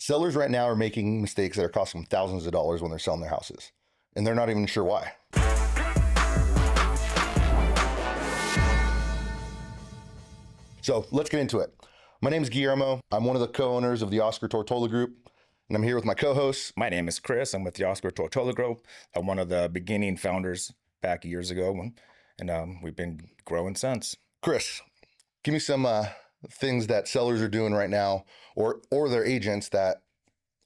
Sellers right now are making mistakes that are costing them thousands of dollars when they're selling their houses, and they're not even sure why. So let's get into it. My name is Guillermo. I'm one of the co-owners of the Oscar Tortola Group, and I'm here with my co-host. My name is Chris. I'm with the Oscar Tortola Group. I'm one of the beginning founders back years ago, and we've been growing since. Chris, give me some things that sellers are doing right now, or their agents that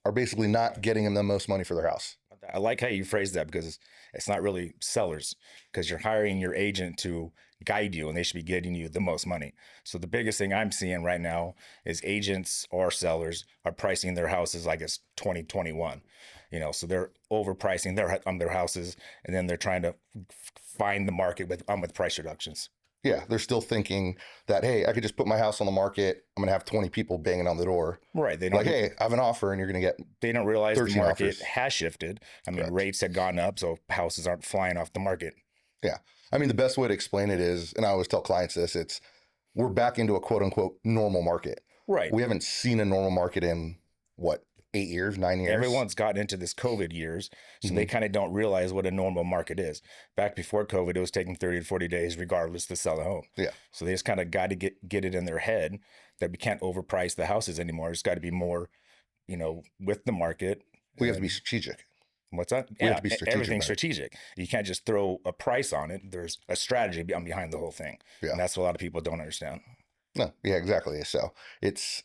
are basically not getting them the most money for their house. I like how you phrase that because it's not really sellers, because you're hiring your agent to guide you and they should be getting you the most money. So the biggest thing I'm seeing right now is agents or sellers are pricing their houses like it's 2021. So they're overpricing their houses, and then they're trying to find the market with price reductions. Yeah, they're still thinking that, hey, I could just put my house on the market. I'm going to have 20 people banging on the door. Right. They don't like, hey, I have an offer, and you're going to get They don't realize the market offers. has shifted. Correct. Rates had gone up, so houses aren't flying off the market. Yeah. The best way to explain it is, and I always tell clients this, we're back into a quote unquote normal market. Right. We haven't seen a normal market in 8 years, 9 years? Everyone's gotten into this COVID years, so they kind of don't realize what a normal market is. Back before COVID, it was taking 30 to 40 days regardless to sell a home. Yeah. So they just kind of got to get it in their head that we can't overprice the houses anymore. It's got to be more, with the market. We have to be strategic. What's that? We have to be strategic. Everything's strategic. You can't just throw a price on it. There's a strategy behind the whole thing. Yeah. And that's what a lot of people don't understand. No, yeah, exactly. So it's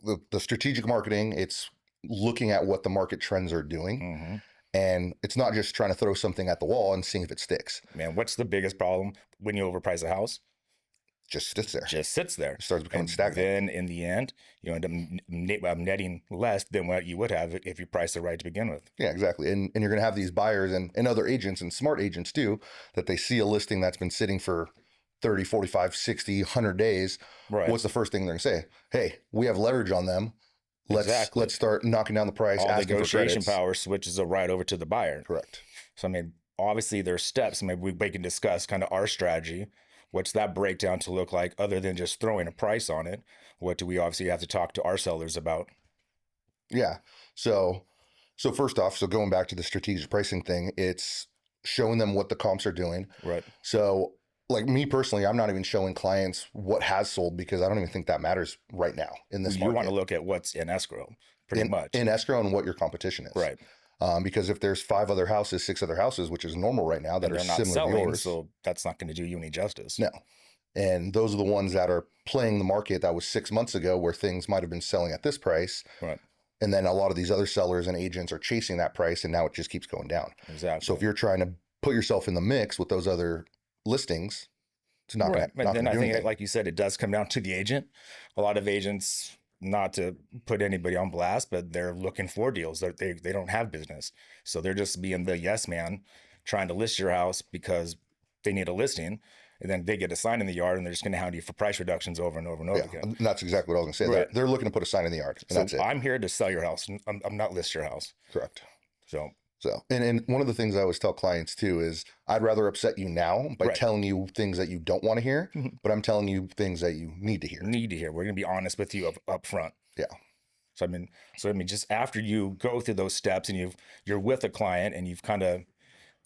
the strategic marketing. It's looking at what the market trends are doing. Mm-hmm. And it's not just trying to throw something at the wall and seeing if it sticks. Man, what's the biggest problem when you overprice a house? Just sits there. Just sits there. It starts becoming and stagnant. Then in the end, you end up netting less than what you would have if you priced it right to begin with. Yeah, exactly. And you're going to have these buyers and other agents and smart agents too, that they see a listing that's been sitting for 30, 45, 60, 100 days. Right. What's the first thing they're going to say? Hey, we have leverage on them. Let's start knocking down the price. All asking negotiation for credits. power switches right over to the buyer. Correct. So, obviously there's steps. Maybe we can discuss kind of our strategy. What's that breakdown to look like other than just throwing a price on it? What do we obviously have to talk to our sellers about? Yeah. So first off, going back to the strategic pricing thing, it's showing them what the comps are doing. Right. So like me personally, I'm not even showing clients what has sold because I don't even think that matters right now in this market. You want to look at what's in escrow, pretty much. In escrow and what your competition is. Right. Because if there's 6 other houses, which is normal right now, that are not similar selling, to yours. so that's not going to do you any justice. No. And those are the ones that are playing the market that was 6 months ago where things might have been selling at this price. Right. And then a lot of these other sellers and agents are chasing that price, and now it just keeps going down. Exactly. So if you're trying to put yourself in the mix with those other listings, it's not going to do anything. Then I think, like you said, it does come down to the agent. A lot of agents, not to put anybody on blast, but they're looking for deals. They don't have business. So they're just being the yes man, trying to list your house because they need a listing. And then they get a sign in the yard and they're just going to hound you for price reductions over and over and over again. And that's exactly what I was going to say. Right. They're looking to put a sign in the yard, and that's it. I'm here to sell your house. I'm not list your house. Correct. So, and one of the things I always tell clients too is I'd rather upset you now by telling you things that you don't want to hear, but I'm telling you things that you need to hear. We're going to be honest with you up front. Yeah. So just after you go through those steps and you're with a client and you've kind of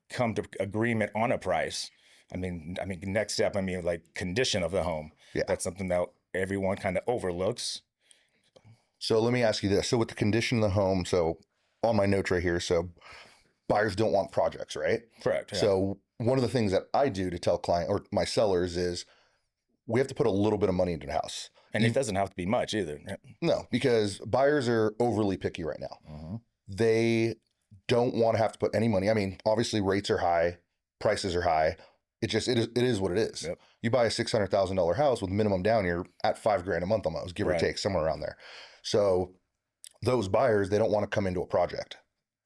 come to agreement on a price. Next step, like condition of the home. Yeah. That's something that everyone kind of overlooks. So let me ask you this. So with the condition of the home, so on my notes right here, so buyers don't want projects, right? Correct. Yeah. So one of the things that I do to tell client or my sellers is we have to put a little bit of money into the house. And it doesn't have to be much either. No, because buyers are overly picky right now. Mm-hmm. They don't want to have to put any money. Obviously rates are high, prices are high. It is what it is. Yep. You buy a $600,000 house with minimum down, you're at $5,000 a month almost, give or take, somewhere around there. So those buyers, they don't want to come into a project.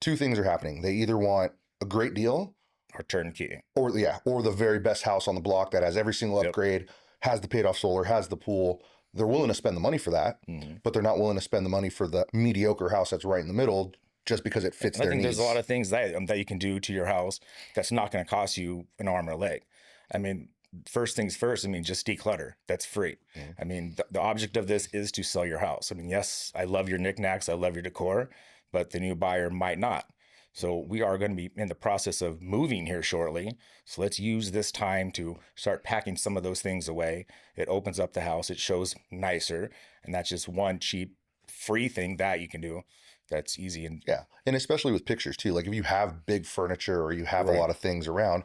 2 things are happening. They either want a great deal Or turnkey. or the very best house on the block that has every single upgrade, has the paid off solar, has the pool. They're willing to spend the money for that, but they're not willing to spend the money for the mediocre house that's right in the middle just because it fits their needs. I think there's a lot of things that you can do to your house that's not going to cost you an arm or a leg. first things first, I mean, just declutter. That's free. I mean, the object of this is to sell your house. I mean, yes, I love your knickknacks, I love your decor, but the new buyer might not. So we are going to be in the process of moving here shortly. So let's use this time to start packing some of those things away. It opens up the house, it shows nicer, and that's just one cheap, free thing that you can do. That's easy. And Yeah. And especially with pictures too. Like if you have big furniture or you have a Right. lot of things around,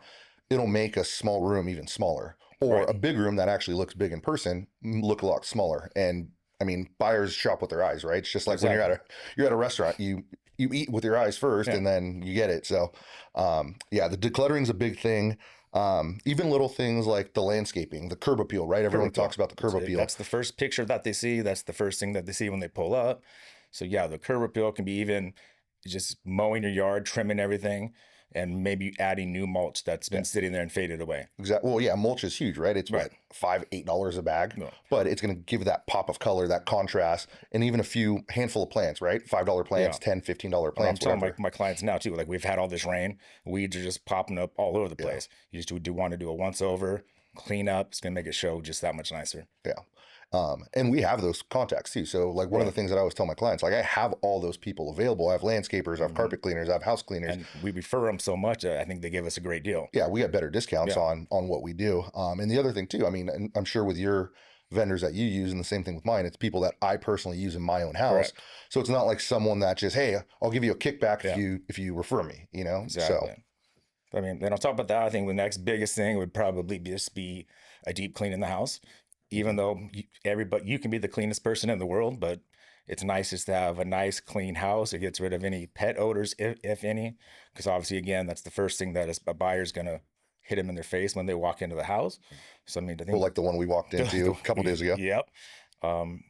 it'll make a small room even smaller. Or Right. a big room that actually looks big in person look a lot smaller. And I mean, buyers shop with their eyes, right? It's just like when you're at a restaurant, you eat with your eyes first Yeah. and then you get it. So yeah, the decluttering is a big thing. Even little things like the landscaping, the curb appeal, right? Everyone appeal. talks about the curb appeal. That's the first picture that they see. That's the first thing that they see when they pull up. So yeah, the curb appeal can be even just mowing your yard, trimming everything, and maybe adding new mulch that's been sitting there and faded away. Exactly. Well, yeah, mulch is huge, right? It's Right. what, $5, $8 a bag, No. but it's going to give that pop of color, that contrast, and even a few handful of plants, right? $5 plants, Yeah. $10, $15 Well, I'm plants, telling whatever. my clients now too, like we've had all this rain, weeds are just popping up all over the place. You just do want to do a once over, clean up. It's gonna make it show just that much nicer. Yeah. And we have those contacts too. So like one of the Right. things that I always tell my clients, like I have all those people available. I have landscapers, I have carpet cleaners, I have house cleaners. And we refer them so much, I think they give us a great deal. Yeah, we get better discounts Yeah. on what we do. And the other thing too, I mean, and I'm sure with your vendors that you use, and the same thing with mine, it's people that I personally use in my own house. Correct. So it's not like someone that just, hey, I'll give you a kickback Yeah. if you refer me, you know? Exactly. So I mean, then on top of that, I think the next biggest thing would probably just be a deep clean in the house. Even though everybody, you can be the cleanest person in the world, but it's nice just to have a nice clean house. It gets rid of any pet odors, if any, because obviously, again, that's the first thing that a buyer's gonna hit them in their face when they walk into the house. So I mean, I think well, like the one we walked into a couple days ago. Yep.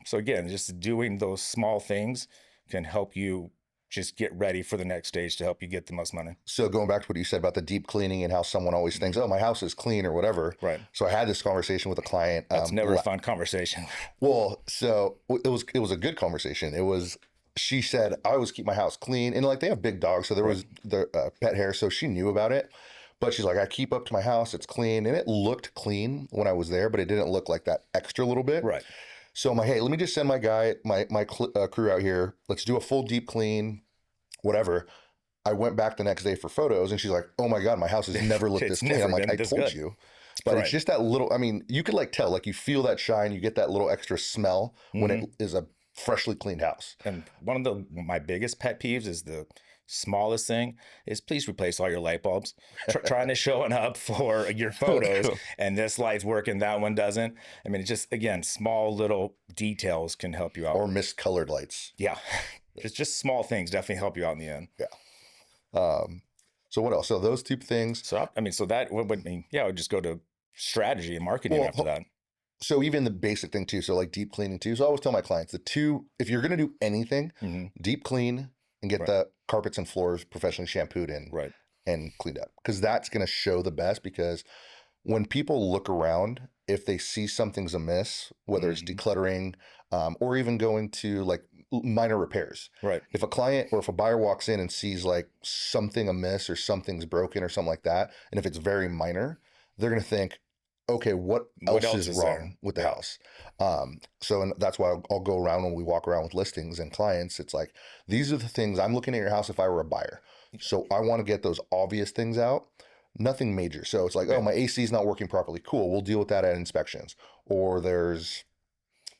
So again, just doing those small things can help you just get ready for the next stage to help you get the most money. So going back to what you said about the deep cleaning and how someone always thinks, oh, my house is clean or whatever. Right. So I had this conversation with a client. That's never a fun conversation. Well, so it was a good conversation. It was, she said, I always keep my house clean, and like they have big dogs, so there was the pet hair, so she knew about it. But she's like, I keep up to my house, it's clean, and it looked clean when I was there, but it didn't look like that extra little bit. Right. So I'm like, hey, let me just send my guy, my crew out here. Let's do a full deep clean, whatever. I went back the next day for photos, and she's like, oh my God, my house has never looked It's this clean. I'm never like, been I this told good. you. But Right. it's just that little, I mean, you could like tell, like you feel that shine, you get that little extra smell when it is a freshly cleaned house. And one of my biggest pet peeves is the smallest thing is please replace all your light bulbs. Trying to showing up for your photos and this light's working, that one doesn't. I mean, it's just, again, small little details can help you out. Or miscolored lights. Yeah. It's just small things definitely help you out in the end. So what else? So those two things. So, I mean, so that would mean, yeah, I would just go to strategy and marketing Well, after that. So even the basic thing too. So like deep cleaning too. So I always tell my clients the two, if you're going to do anything, deep clean and get the carpets and floors professionally shampooed and cleaned up, because that's going to show the best. Because when people look around, if they see something's amiss, whether it's decluttering or even going to like minor repairs. Right. If a client or if a buyer walks in and sees like something amiss or something's broken or something like that, and if it's very minor, they're going to think, okay, what else is wrong there? with the house? So and that's why I'll go around when we walk around with listings and clients. It's like, these are the things I'm looking at your house if I were a buyer. So I want to get those obvious things out. Nothing major. So it's like, oh, my AC is not working properly. Cool. We'll deal with that at inspections. Or there's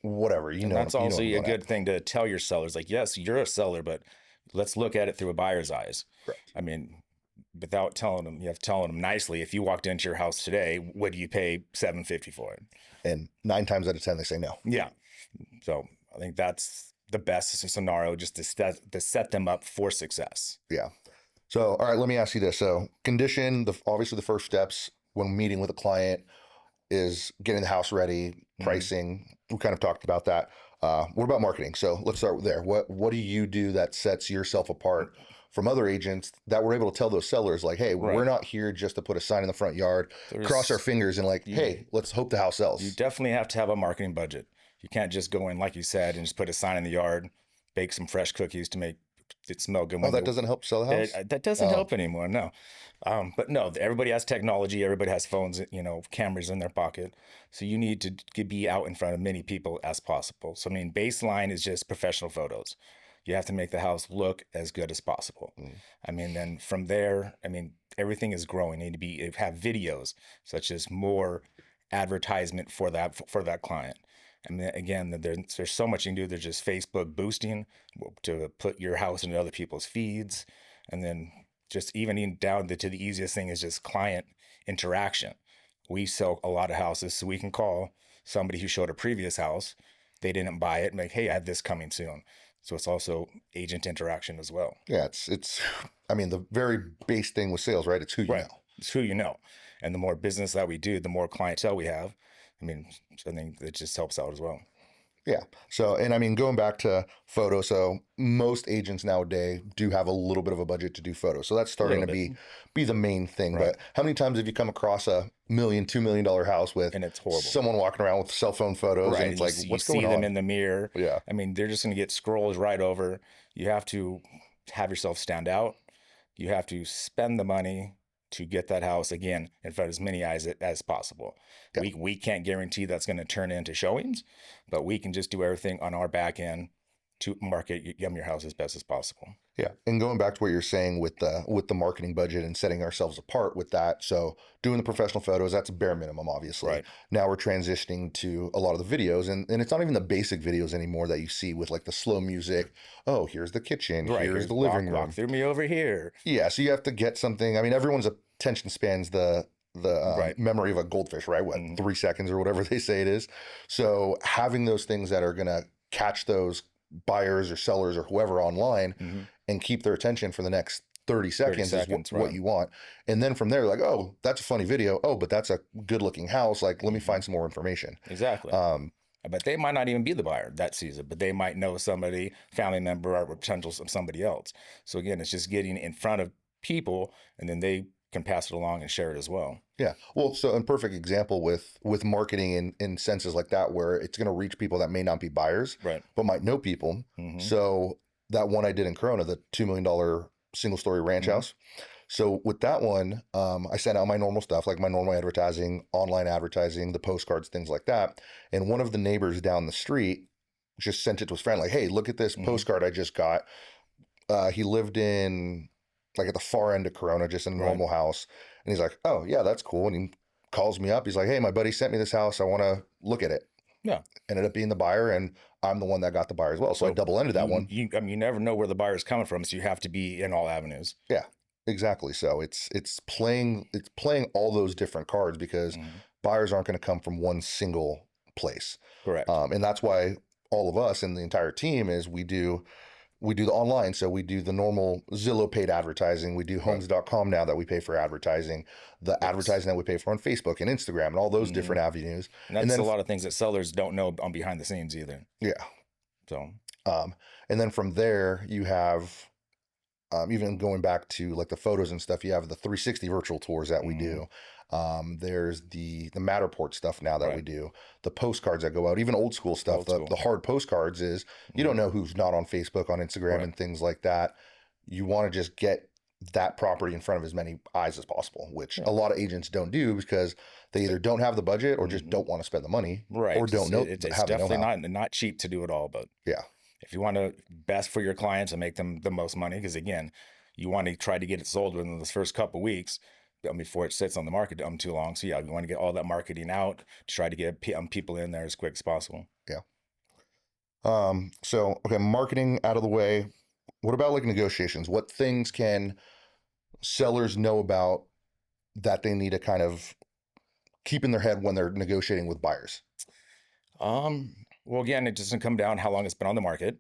whatever, you know. That's you know also what I'm a going good at. thing to tell your sellers. Like, yes, you're a seller, but let's look at it through a buyer's eyes. Correct. I mean, without telling them, you have to tell them nicely. If you walked into your house today, would you pay $750 for it? And 9 times out of 10, they say no. Yeah. So I think that's the best scenario, just to set them up for success. Yeah. So, all right, let me ask you this. So condition, obviously the first steps when meeting with a client is getting the house ready, pricing. We kind of talked about that. What about marketing? So let's start there. What do you do that sets yourself apart from other agents that we're able to tell those sellers like, hey, we're not here just to put a sign in the front yard, cross our fingers and like, hey, let's hope the house sells. You definitely have to have a marketing budget. You can't just go in, like you said, and just put a sign in the yard, bake some fresh cookies to make it smell good Oh, when that doesn't help sell the house? that doesn't Oh, help anymore. No. But no, everybody has technology. Everybody has phones, cameras in their pocket. So you need to be out in front of many people as possible. So, I mean, baseline is just professional photos. You have to make the house look as good as possible. mm, I mean, then from there, I mean, everything is growing. You need to have videos, such as more advertisement for that client. And then again, there's so much you can do. There's just Facebook boosting to put your house into other people's feeds, and then just even down to the easiest thing is just client interaction. We sell a lot of houses, so we can call somebody who showed a previous house. They didn't buy it, and like, hey, I have this coming soon. So it's also agent interaction as well. yeah, I mean, the very base thing with sales, right? It's who you Right. know. It's who you know. And the more business that we do, the more clientele we have. I mean, I think it just helps out as well. Yeah. So, and I mean, going back to photo, so most agents nowadays do have a little bit of a budget to do photos. So that's A starting little to bit. be the main thing. Right. But how many times have you come across a $1 million, $2 million house with And it's horrible. someone walking around with cell phone photos, Right. and it's like, You what's see going them on? in the mirror. Yeah. I mean, they're just going to get scrolls right over. You have to have yourself stand out. You have to spend the money to get that house again in front of as many eyes as possible. Yeah. We can't guarantee that's going to turn into showings, but we can just do everything on our back end to market your house as best as possible. Yeah, and going back to what you're saying with the marketing budget and setting ourselves apart with that. So doing the professional photos, that's a bare minimum, obviously. Right. Now we're transitioning to a lot of the videos, and it's not even the basic videos anymore that you see with like the slow music. Oh, here's the kitchen, Right. here's the living room. Walk through me over here. Yeah, so you have to get something. I mean, everyone's attention spans the Right. memory of a goldfish, right? What, Mhm. 3 seconds or whatever they say it is. So having those things that are gonna catch those buyers or sellers or whoever online Mhm. and keep their attention for the next 30 seconds, is seconds, what right. you want. And then from there, like, oh, that's a funny video. Oh, but that's a good looking house. Like, let me Mhm. find some more information. Exactly. Um, But they might not even be the buyer that sees it, but they might know somebody, family member, or potential of somebody else. So again, it's just getting in front of people, and then they can pass it along and share it as well. yeah. Well, so a perfect example with marketing in senses like that, where it's going to reach people that may not be buyers, Right. but might know people. Hmm. So that one I did in Corona, the $2 million single story ranch Mhm. house. So with that one, I sent out my normal stuff, like my normal advertising, online advertising, the postcards, things like that. And one of the neighbors down the street just sent it to his friend, like, "Hey, look at this Mhm. postcard I just got." He lived in like at the far end of Corona, just in a Right. normal house, and he's like, "Oh yeah, that's cool." And he calls me up. He's like, "Hey, my buddy sent me this house. I want to look at it." Yeah. Ended up being the buyer, and I'm the one that got the buyer as well. So I double ended that one. I mean, you never know where the buyer's coming from, so you have to be in all avenues. Yeah, exactly. So it's playing all those different cards because Mhm. buyers aren't going to come from one single place, Correct. and that's why all of us and the entire team is we do the online. So we do the normal Zillow paid advertising. We do Right. homes.com now that we pay for advertising, the Yes. advertising that we pay for on Facebook and Instagram and all those Mhm. different avenues. And And that's then, a lot of things that sellers don't know on behind the scenes either. yeah. So, Um, and then from there, you have, even going back to like the photos and stuff, you have the 360 virtual tours that we Mhm. do. There's the Matterport stuff now that we Right. do, the postcards that go out, even old school stuff. Old The school. the hard postcards is you don't Mhm. know who's not on Facebook, on Instagram, Right. and things like that. You want to just get that property in front of as many eyes as possible, which Yeah. a lot of agents don't do because they either don't have the budget or just Mhm. don't want to spend the money Right. or 'Cause don't know it's have the definitely know-how. not cheap to do it all, but Yeah. if you want to best for your clients and make them the most money, because again, you want to try to get it sold within those first couple weeks before it sits on the market too long. So yeah, you want to get all that marketing out to try to get people in there as quick as possible. Yeah. So okay, marketing out of the way. What about like negotiations? What things can sellers know about that they need to kind of keep in their head when they're negotiating with buyers? Well, again, it doesn't come down how long it's been on the market.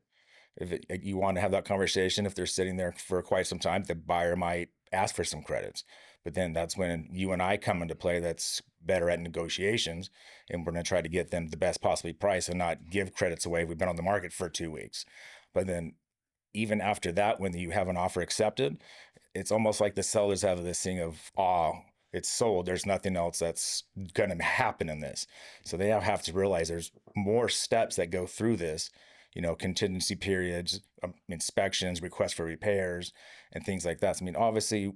You want to have that conversation, if they're sitting there for quite some time, the buyer might ask for some credits. But then that's when you and I come into play that's better at negotiations. And we're going to try to get them the best possibly price and not give credits away. We've been on the market for 2 weeks. But then even after that, when you have an offer accepted, it's almost like the sellers have this thing of, it's sold. There's nothing else that's going to happen in this. So they have to realize there's more steps that go through this. contingency periods, inspections, requests for repairs, and things like that. So, I mean, obviously,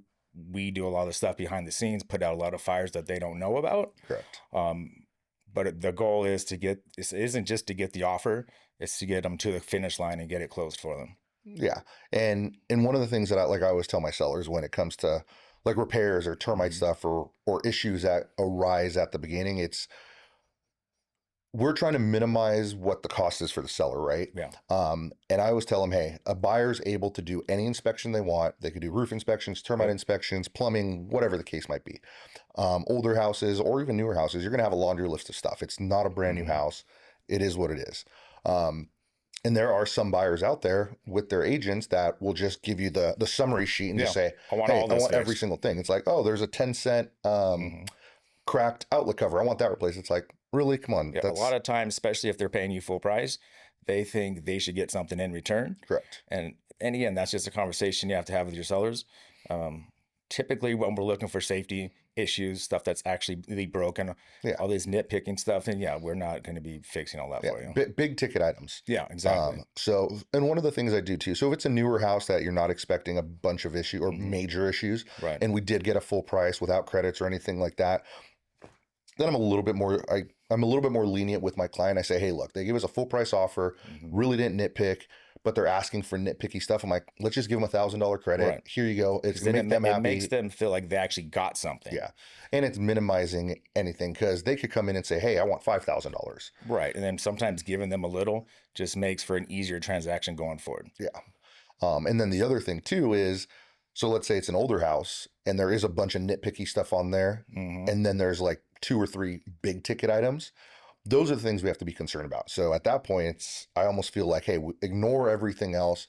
we do a lot of stuff behind the scenes, put out a lot of fires that they don't know about. Correct. But the goal is this isn't just to get the offer, it's to get them to the finish line and get it closed for them. Yeah. And one of the things that I always tell my sellers when it comes to like repairs or termite stuff or issues that arise at the beginning, we're trying to minimize what the cost is for the seller, right? Yeah. And I always tell them, hey, a buyer's able to do any inspection they want. They could do roof inspections, termite inspections, plumbing, whatever the case might be. Older houses or even newer houses, you're going to have a laundry list of stuff. It's not a brand new house. It is what it is. And there are some buyers out there with their agents that will just give you the summary sheet and just say, I want hey, all I this want every fixed. single thing. It's like, oh, there's a 10-cent cracked outlet cover. I want that replaced. It's like, really? Come on. Yeah, a lot of times, especially if they're paying you full price, they think they should get something in return. Correct. And again, that's just a conversation you have to have with your sellers. Typically, when we're looking for safety issues, stuff that's actually really broken, all this nitpicking stuff, and we're not going to be fixing all that for you. Big ticket items. Yeah, exactly. And one of the things I do too, so if it's a newer house that you're not expecting a bunch of issue or major issues, Right. and we did get a full price without credits or anything like that, then I'm a little bit more lenient with my client. I say, hey, look, they give us a full price offer, really didn't nitpick, but they're asking for nitpicky stuff. I'm like, let's just give them $1,000 credit. Right. Here you go. It's gonna make them happy. It makes them feel like they actually got something. Yeah. And it's minimizing anything because they could come in and say, hey, I want $5,000. Right. And then sometimes giving them a little just makes for an easier transaction going forward. Yeah. And then the other thing too is, so let's say it's an older house and there is a bunch of nitpicky stuff on there. And then there's like 2 or 3 big ticket items. Those are the things we have to be concerned about. So at that point, I almost feel like, hey, ignore everything else.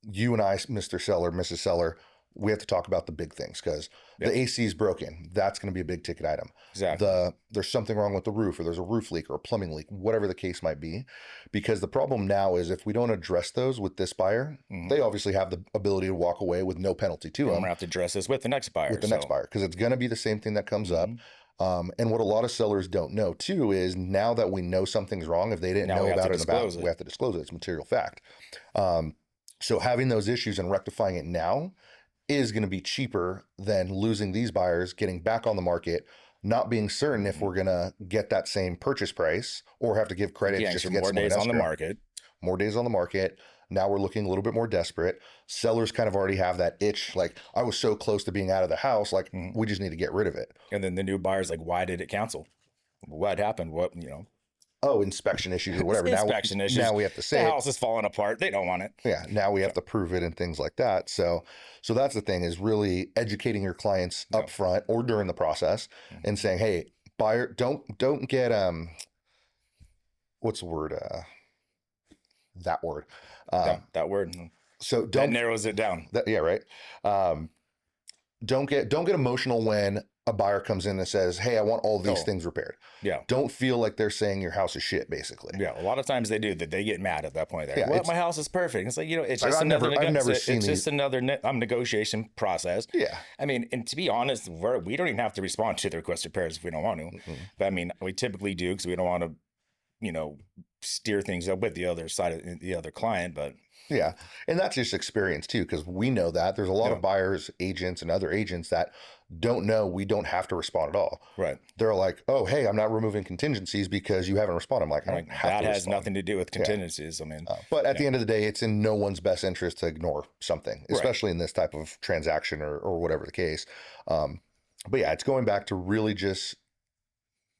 You and I, Mr. Seller, Mrs. Seller, we have to talk about the big things because the AC is broken. That's going to be a big ticket item. Exactly. There's something wrong with the roof, or there's a roof leak or a plumbing leak, whatever the case might be. Because the problem now is if we don't address those with this buyer, they obviously have the ability to walk away with no penalty to them. I'm going to have to address this with the next buyer. Next buyer, because it's going to be the same thing that comes up. And what a lot of sellers don't know too is now that we know something's wrong, if they didn't know about it in the back, we have to disclose it. It's material fact. So having those issues and rectifying it now is going to be cheaper than losing these buyers, getting back on the market, not being certain if we're going to get that same purchase price or have to give credit just to get more days on the market. More days on the market. Now we're looking a little bit more desperate. Sellers kind of already have that itch. Like, I was so close to being out of the house. Like, we just need to get rid of it. And then the new buyer's like, why did it cancel? What happened? What, Oh, inspection issues or whatever. Inspection issues. Now we have to say the house is falling apart. They don't want it. Yeah. Now we have to prove it and things like that. So that's the thing, is really educating your clients up front or during the process and saying, hey, buyer, don't get, what's the word? That word. That word. So that narrows it down. Yeah, right. Don't get emotional when a buyer comes in and says, hey, I want all these things repaired. Yeah. Don't feel like they're saying your house is shit, basically. Yeah. A lot of times they do that. They get mad at that point. Yeah, my house is perfect. It's like, it's just another negotiation process. Yeah. I mean, and to be honest, we don't even have to respond to the request repairs if we don't want to. But I mean, we typically do because we don't want to, steer things up with the other side of the other client. But yeah. And that's just experience too, because we know that there's a lot of buyers, agents, and other agents that don't know we don't have to respond at all. Right. They're like, oh, hey, I'm not removing contingencies because you haven't responded. I'm like, I don't have that to has respond. Nothing to do with contingencies. Yeah. I mean, but at the end of the day, it's in no one's best interest to ignore something, especially in this type of transaction or whatever the case. But yeah, it's going back to really just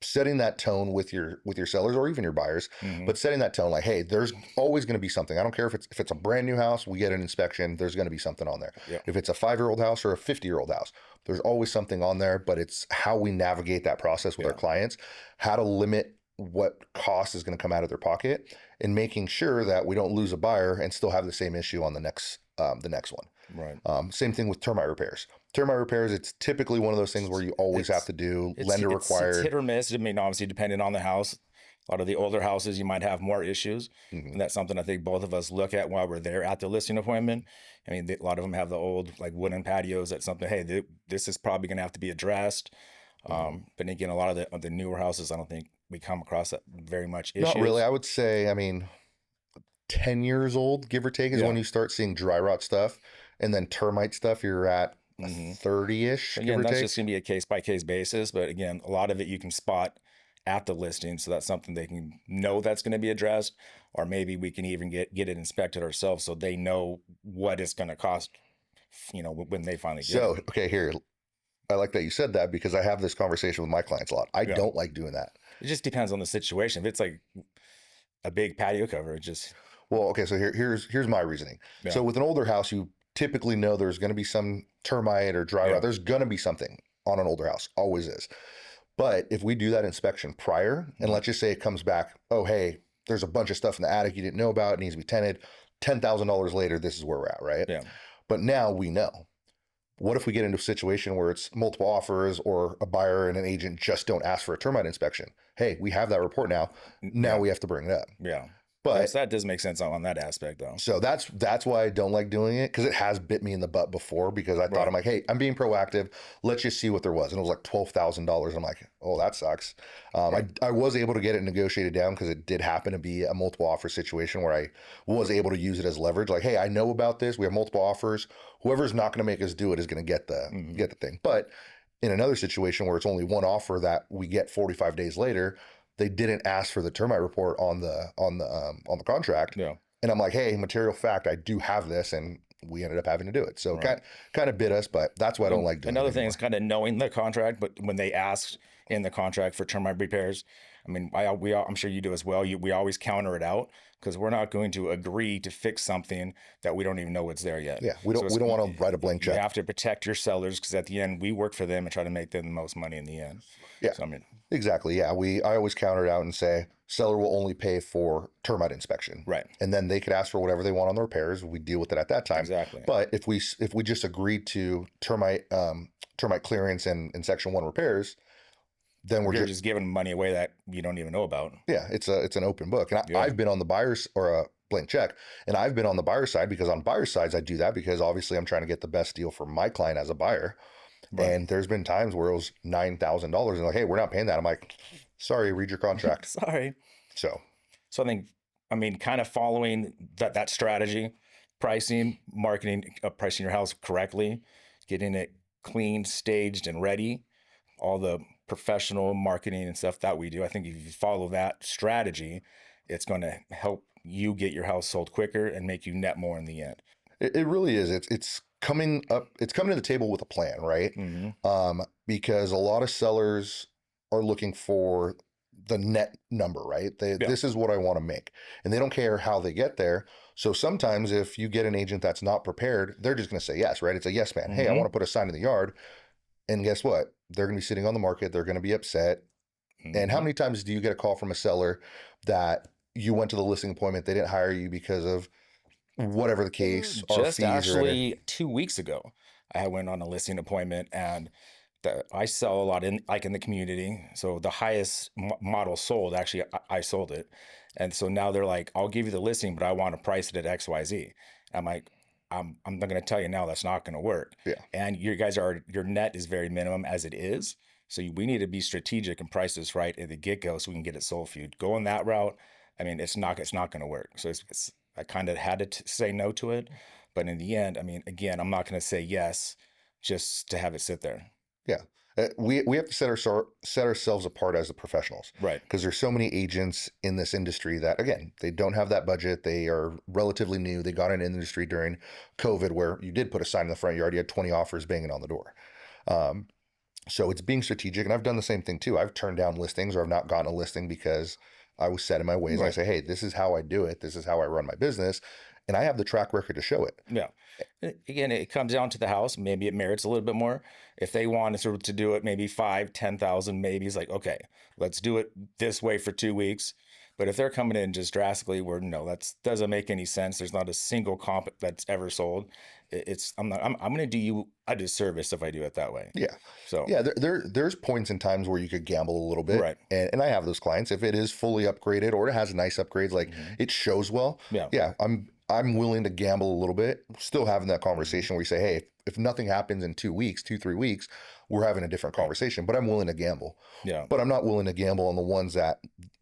setting that tone with your sellers or even your buyers, but setting that tone like, hey, there's always going to be something. I don't care if it's a brand new house, we get an inspection, there's going to be something on there. Yeah. If it's a 5-year-old house or a 50-year-old house, there's always something on there, but it's how we navigate that process with our clients, how to limit what cost is going to come out of their pocket, and making sure that we don't lose a buyer and still have the same issue on the next one. Right. Same thing with termite repairs. Termite repairs, it's typically one of those things where you always have to do lender required. It's hit or miss. I mean, obviously, depending on the house. A lot of the older houses, you might have more issues. And that's something I think both of us look at while we're there at the listing appointment. I mean, a lot of them have the old like wooden patios. That's something, hey, this is probably going to have to be addressed. But again, a lot of the newer houses, I don't think we come across that very much issues. Not really. I would say, I mean, 10 years old, give or take, is when you start seeing dry rot stuff. And then termite stuff, you're at 30-ish, give Again, or that's take. just going to be a case by case basis. But again, a lot of it you can spot at the listing. So that's something they can know that's going to be addressed. Or maybe we can even get it inspected ourselves so they know what it's going to cost, when they finally get So, it. okay, here, I like that you said that because I have this conversation with my clients a lot. I don't like doing that. It just depends on the situation. If it's like a big patio cover, it just. Well, okay, so here's my reasoning. Yeah. So with an older house, you typically know there's going to be some termite or dry rot. There's going to be something on an older house, always is. But if we do that inspection prior, and let's just say it comes back, oh, hey, there's a bunch of stuff in the attic you didn't know about, it needs to be tented. $10,000 later, this is where we're at, right? Yeah. But now we know. What if we get into a situation where it's multiple offers or a buyer and an agent just don't ask for a termite inspection? Hey, we have that report now. Now we have to bring it up. Yeah. But that does make sense on that aspect, though. so that's why I don't like doing it, because it has bit me in the butt before, because I thought, I'm like, hey, I'm being proactive. Let's just see what there was. And it was like $12,000. I'm like, oh, that sucks. I was able to get it negotiated down because it did happen to be a multiple offer situation where I was able to use it as leverage. Like, hey, I know about this. We have multiple offers. Whoever's not going to make us do it is going to get the thing. But in another situation where it's only one offer that we get 45 days later, they didn't ask for the termite report on the contract. Yeah. And I'm like, hey, material fact, I do have this, and we ended up having to do it. So kind of bit us, but that's why I don't like doing it. Another thing is kind of knowing the contract, but when they ask in the contract for termite repairs, I mean, I'm sure you do as well. We always counter it out because we're not going to agree to fix something that we don't even know what's there yet. Yeah, we don't want to write a blank check. You have to protect your sellers because at the end we work for them and try to make them the most money in the end. Yeah, so, I mean, exactly. Yeah, I always counter it out and say seller will only pay for termite inspection. Right. And then they could ask for whatever they want on the repairs. We deal with it at that time. Exactly. But if we just agreed to termite clearance and section 1 repairs, then you're just giving money away that you don't even know about. Yeah, it's an open book. And I've been on the buyer's, or a blank check, and I've been on the buyer side, because on buyer sides I do that because obviously I'm trying to get the best deal for my client as a buyer. Right. And there's been times where it was $9,000 and like, hey, we're not paying that. I'm like, sorry, read your contract. Sorry. So I mean, kind of following that strategy, pricing, marketing, pricing your house correctly, getting it clean, staged, and ready, all the professional marketing and stuff that we do. I think if you follow that strategy, it's going to help you get your house sold quicker and make you net more in the end. It really is. It's coming to the table with a plan, right? Mm-hmm. Because a lot of sellers are looking for the net number, right? This is what I want to make, and they don't care how they get there. So sometimes if you get an agent that's not prepared, they're just going to say yes, right? It's a yes man. Mm-hmm. Hey, I want to put a sign in the yard. And guess what? They're going to be sitting on the market. They're going to be upset. Mm-hmm. And how many times do you get a call from a seller that you went to the listing appointment, they didn't hire you because of whatever the case? Just actually 2 weeks ago, I went on a listing appointment, and I sell a lot in the community. So the highest model sold, actually, I sold it. And so now they're like, I'll give you the listing, but I want to price it at XYZ. I'm like, I'm not going to tell you now, that's not going to work. Yeah. And your net is very minimum as it is. So we need to be strategic and price this right at the get-go so we can get it sold for you. Going that route, I mean, it's not going to work. So I kind of had to say no to it. But in the end, I mean, again, I'm not going to say yes just to have it sit there. Yeah. We have to set ourselves apart as the professionals, right? Because there's so many agents in this industry that, again, they don't have that budget. They are relatively new. They got into the industry during COVID, where you did put a sign in the front yard. You had 20 offers banging on the door. So it's being strategic, and I've done the same thing too. I've turned down listings, or I've not gotten a listing because I was set in my ways. Right. I say, hey, this is how I do it. This is how I run my business, and I have the track record to show it. Yeah. Again, it comes down to the house. Maybe it merits a little bit more. If they want to do it, maybe 5,000, 10,000, maybe it's like, okay, let's do it this way for 2 weeks. But if they're coming in just drastically, where no, that doesn't make any sense. There's not a single comp that's ever sold. I'm going to do you a disservice if I do it that way. Yeah. So yeah, there's points and times where you could gamble a little bit, right? And I have those clients. If it is fully upgraded or it has nice upgrades, like it shows well. Yeah. Yeah. I'm willing to gamble a little bit, still having that conversation where you say, hey, if nothing happens in 2 weeks, 2, 3 weeks, we're having a different conversation, but I'm willing to gamble. Yeah. But I'm not willing to gamble on the ones that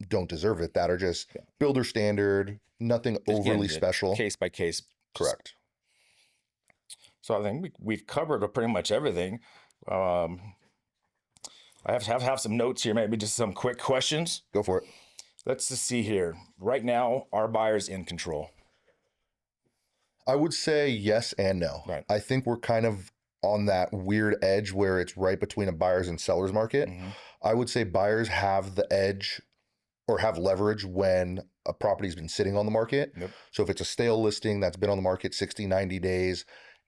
don't deserve it, that are just builder standard, nothing overly special. Case by case. Correct. So I think we've covered pretty much everything. I have some notes here, maybe just some quick questions. Go for it. Let's just see here. Right now, are buyers in control? I would say yes and no. Right. I think we're kind of on that weird edge where it's right between a buyer's and seller's market. I would say buyers have the edge or have leverage when a property's been sitting on the market. So if it's a stale listing that's been on the market 60, 90 days,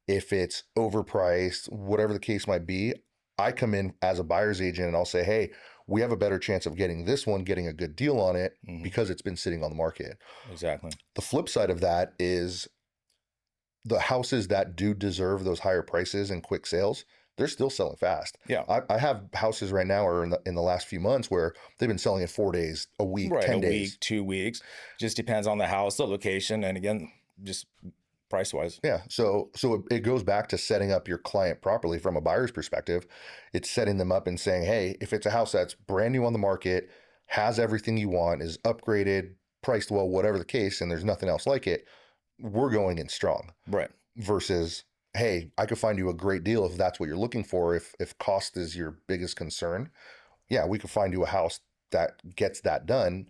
if it's overpriced, whatever the case might be, I come in as a buyer's agent and I'll say, hey, we have a better chance of getting this one, getting a good deal on it because it's been sitting on the market. Exactly. The flip side of that is the houses that do deserve those higher prices and quick sales, they're still selling fast. Yeah. I have houses right now or in the last few months where they've been selling in 4 days, a week, 10 days. A week, 2 weeks. Just depends on the house, the location, and again, just price wise. Yeah. So it goes back to setting up your client properly from a buyer's perspective. It's setting them up and saying, hey, if it's a house that's brand new on the market, has everything you want, is upgraded, priced well, whatever the case, and there's nothing else like it, we're going in strong. Right. Versus, hey, I could find you a great deal if that's what you're looking for. If cost is your biggest concern, yeah, we could find you a house that gets that done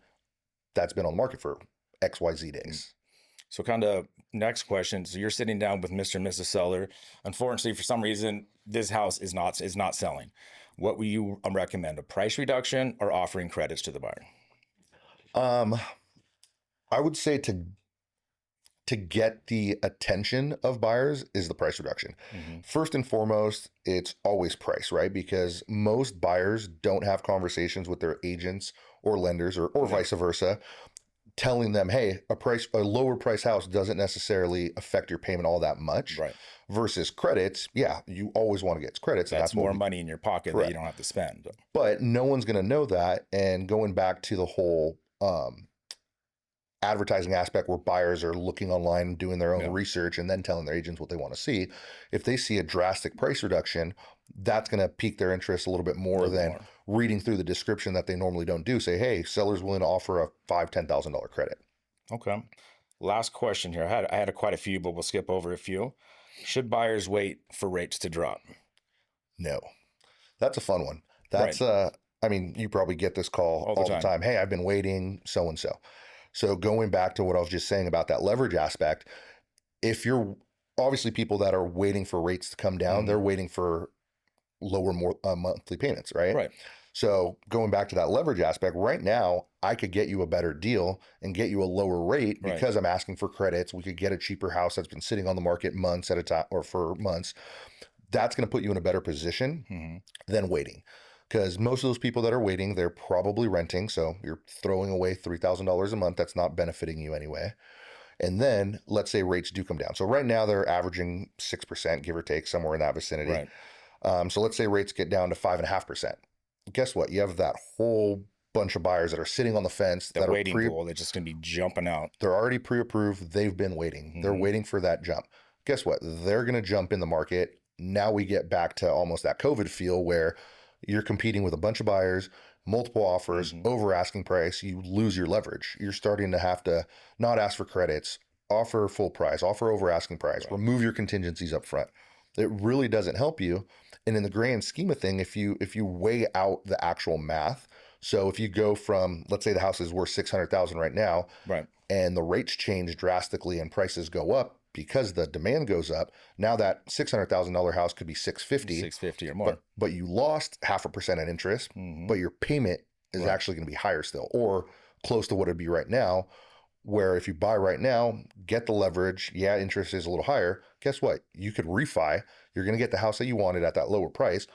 that's been on the market for XYZ days. So kind of next question. So you're sitting down with Mr. and Mrs. Seller. Unfortunately, for some reason, this house is not selling. What would you recommend? A price reduction or offering credits to the buyer? I would say to get the attention of buyers is the price reduction. First and foremost, it's always price, right? Because most buyers don't have conversations with their agents or lenders or vice versa, telling them, hey, a lower price house doesn't necessarily affect your payment all that much. Right. Versus credits, yeah, you always want to get credits. That's more money in your pocket that you don't have to spend. But no one's going to know that. And going back to the whole advertising aspect where buyers are looking online and doing their own research and then telling their agents what they want to see, if they see a drastic price reduction, that's going to pique their interest a little bit more than reading through the description that they normally don't do. Say, hey, seller's willing to offer a $5,000-$10,000 credit. Okay. Last question here. I had quite a few, but we'll skip over a few. Should buyers wait for rates to drop? No. That's a fun one. That's I mean, you probably get this call all the time. Hey, I've been waiting, so-and-so. So going back to what I was just saying about that leverage aspect, if you're obviously people that are waiting for rates to come down, they're waiting for lower more monthly payments, right? Right. So going back to that leverage aspect, right now, I could get you a better deal and get you a lower rate because I'm asking for credits. We could get a cheaper house that's been sitting on the market months at a time or for months. That's going to put you in a better position than waiting. Because most of those people that are waiting, they're probably renting. So you're throwing away $3,000 a month. That's not benefiting you anyway. And then let's say rates do come down. So right now they're averaging 6%, give or take, somewhere in that vicinity. Right. So let's say rates get down to 5.5%. Guess what? You have that whole bunch of buyers that are sitting on the fence. The waiting pool, they're just going to be jumping out. They're already pre-approved. They've been waiting. They're waiting for that jump. Guess what? They're going to jump in the market. Now we get back to almost that COVID feel where you're competing with a bunch of buyers, multiple offers, over asking price. You lose your leverage. You're starting to have to not ask for credits, offer full price, offer over asking price, remove your contingencies up front. It really doesn't help you. And in the grand scheme of thing, if you weigh out the actual math, so if you go from, let's say the house is worth $600,000 right now, and the rates change drastically and prices go up because the demand goes up, now that $600,000 house could be $650 or more. But you lost 0.5% in interest, but your payment is actually going to be higher still, or close to what it'd be right now. Where if you buy right now, get the leverage, interest is a little higher. Guess what? You could refi. You're going to get the house that you wanted at that lower price,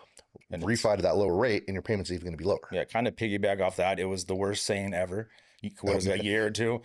and refi to that lower rate, and your payment's even going to be lower. Yeah, kind of piggyback off that. It was the worst saying ever. What was it, a year or two?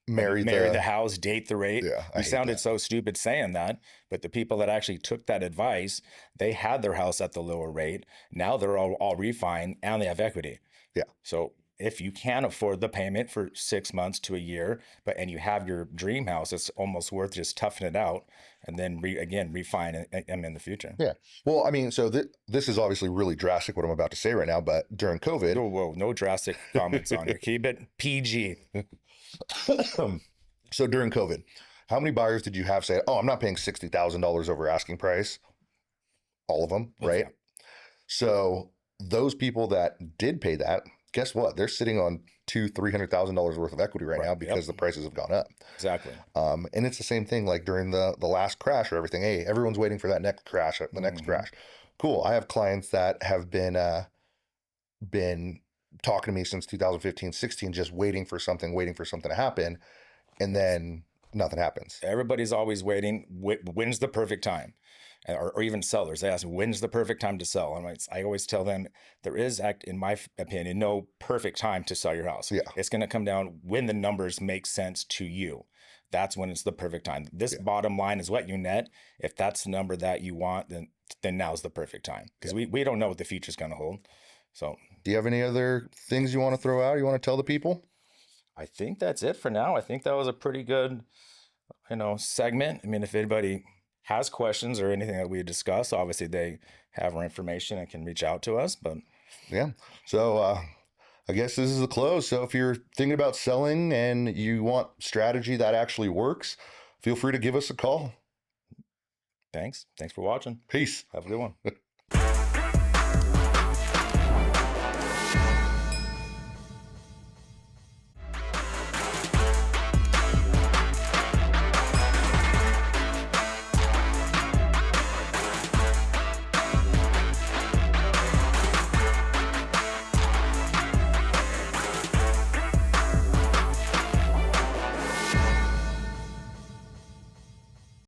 Marry the house, date the rate. Yeah, we sounded so stupid saying that, but the people that actually took that advice, they had their house at the lower rate. Now they're all refining and they have equity. Yeah. So if you can afford the payment for 6 months to a year, and you have your dream house, it's almost worth just toughing it out and then refine it in the future. Yeah. Well, I mean, so this is obviously really drastic what I'm about to say right now, but during COVID, Whoa, no drastic comments on here. Keep it PG. so during COVID, how many buyers did you have say, "Oh, I'm not paying $60,000 over asking price"? All of them, right? Yeah. So those people that did pay that, guess what? They're sitting on $200,000-300,000 worth of equity right now because the prices have gone up. Exactly. And it's the same thing like during the last crash or everything. Hey, everyone's waiting for that next crash, the next crash. Cool. I have clients that have been talking to me since 2015, 16, just waiting for something to happen, and then nothing happens. Everybody's always waiting. When's the perfect time? Or even sellers, they ask, when's the perfect time to sell? And I always tell them there is, in my opinion, no perfect time to sell your house. Yeah. It's going to come down when the numbers make sense to you. That's when it's the perfect time. This bottom line is what you net. If that's the number that you want, then now's the perfect time, because we don't know what the future's going to hold. So, do you have any other things you want to throw out? You want to tell the people? I think that's it for now. I think that was a pretty good, segment. I mean, if anybody has questions or anything that we discuss, obviously they have our information and can reach out to us. But yeah, so I guess this is the close. So if you're thinking about selling and you want strategy that actually works, feel free to give us a call. thanks for watching. Peace. Have a good one.